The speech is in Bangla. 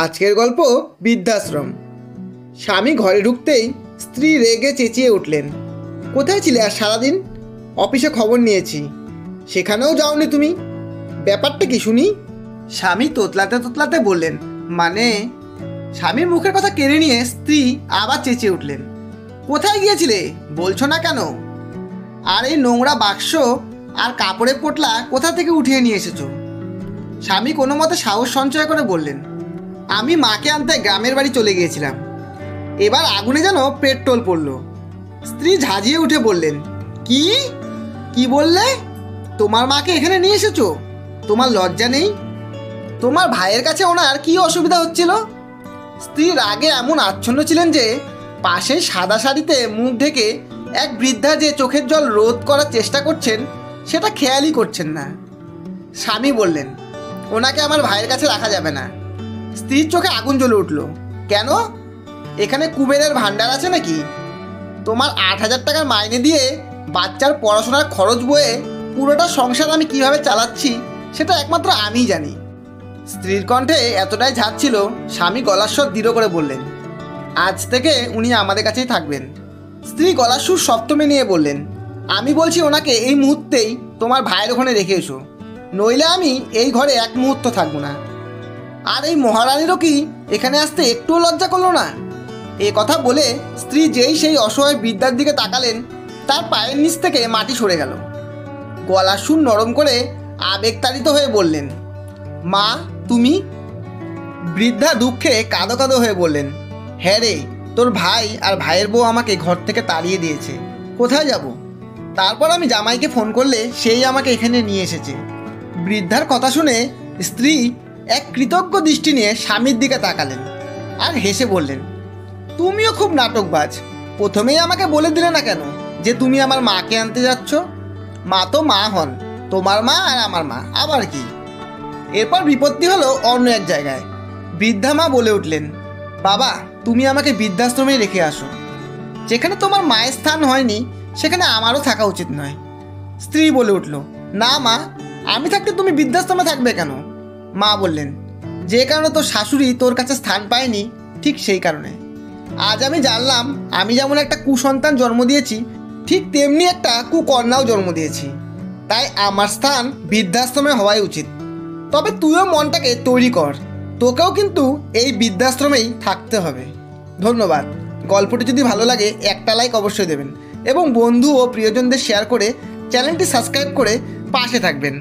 আজকের গল্প বৃদ্ধাশ্রম। স্বামী ঘরে ঢুকতেই স্ত্রী রেগে চেঁচিয়ে উঠলেন, কোথায় ছিলে আর সারাদিন? অফিসে খবর নিয়েছি, সেখানেও যাওনি তুমি, ব্যাপারটা কি শুনি? স্বামী তোতলাতে তোতলাতে বললেন, মানে? স্বামীর মুখের কথা কেড়ে নিয়ে স্ত্রী আবার চেঁচিয়ে উঠলেন, কোথায় গিয়েছিলে বলছো না কেন? আর এই নোংরা বাক্স আর কাপড়ের পোটলা কোথা থেকে উঠিয়ে নিয়ে এসেছো? স্বামী কোনো মতে সাহস সঞ্চয় করে বললেন, আমি মাকে আনতে গ্রামের বাড়ি চলে গিয়েছিলাম, এবার আগুনে যেন পেট্রোল পড়ল। স্ত্রী ঝাঁঝিয়ে উঠে বললেন, কি কি বললে? তোমার মাকে এখানে নিয়ে এসেছো? তোমার লজ্জা নেই? তোমার ভাইয়ের কাছে ওনার কি অসুবিধা হচ্ছিল? স্ত্রী রাগে এমন আচ্ছন্ন ছিলেন যে পাশে সাদা শাড়িতে মুখ ঢেকে এক বৃদ্ধা যে চোখের জল রোধ করার চেষ্টা করছেন সেটা খেয়ালই করছেন না। স্বামী বললেন, ওনাকে আমার ভাইয়ের কাছে রাখা যাবে না। স্ত্রীর চোখে আগুন জ্বলে উঠল, কেন? এখানে কুবেরের ভান্ডার আছে নাকি? তোমার 8,000 টাকার মাইনে দিয়ে বাচ্চার পড়াশোনার খরচ বয়ে পুরোটা সংসার আমি কিভাবে চালাচ্ছি সেটা একমাত্র আমিই জানি। স্ত্রীর কণ্ঠে এতটাই ঝাঁজ ছিল, স্বামী গলার স্বর দৃঢ় করে বললেন, আজ থেকে উনি আমাদের কাছেই থাকবেন। স্ত্রী গলার সুর সপ্তমে নিয়ে বললেন, আমি বলছি ওনাকে এই মুহূর্তেই তোমার ভাইয়ের ওখানে রেখে এসো, নইলে আমি এই ঘরে এক মুহূর্ত থাকবো না। আর এই মহারানীরও কি এখানে আসতে একটুও লজ্জা করলো না? এ কথা বলে স্ত্রী যেই সেই অসহায় বৃদ্ধার দিকে তাকালেন, তার পায়ের নিচ থেকে মাটি সরে গেল। গলার সুর নরম করে আবেগতাড়িত হয়ে বললেন, মা তুমি? বৃদ্ধা দুঃখে কাঁদো কাঁদো হয়ে বললেন, হ্যাঁ রে, তোর ভাই আর ভাইয়ের বউ আমাকে ঘর থেকে তাড়িয়ে দিয়েছে, কোথায় যাব? তারপর আমি জামাইকে ফোন করলে সেই আমাকে এখানে নিয়ে এসেছে। বৃদ্ধার কথা শুনে স্ত্রী এক কৃতজ্ঞ দৃষ্টি নিয়ে স্বামীর দিকে তাকালেন আর হেসে বললেন, তুমিও খুব নাটকবাজ। প্রথমেই আমাকে বলে দিলে না কেন যে তুমি আমার মাকে আনতে যাচ্ছ? মা তো মা হন, তোমার মা আর আমার মা, আবার কি? এরপর বিপত্তি হলো অন্য এক জায়গায়। বৃদ্ধা মা বলে উঠলেন, বাবা তুমি আমাকে বৃদ্ধাশ্রমে রেখে আসো, যেখানে তোমার মায়ের স্থান হয়নি সেখানে আমারও থাকা উচিত নয়। স্ত্রী বলে উঠল, না মা, আমি থাকতে তুমি বৃদ্ধাশ্রমে থাকবে কেন? মা বললেন, যে কারণে তোর শাশুড়ি তোর কাছে স্থান পায়নি ঠিক সেই কারণে। আজ আমি জানলাম আমি যেমন একটা কুসন্তান জন্ম দিয়েছি, ঠিক তেমনি একটা কুকন্যাও জন্ম দিয়েছি, তাই আমার স্থান বৃদ্ধাশ্রমে হওয়াই উচিত। তবে তুইও মনটাকে তৈরি কর, তোকেও কিন্তু এই বৃদ্ধাশ্রমেই থাকতে হবে। ধন্যবাদ। গল্পটি যদি ভালো লাগে একটা লাইক অবশ্যই দেবেন এবং বন্ধু ও প্রিয়জনদের শেয়ার করে চ্যানেলটি সাবস্ক্রাইব করে পাশে থাকবেন।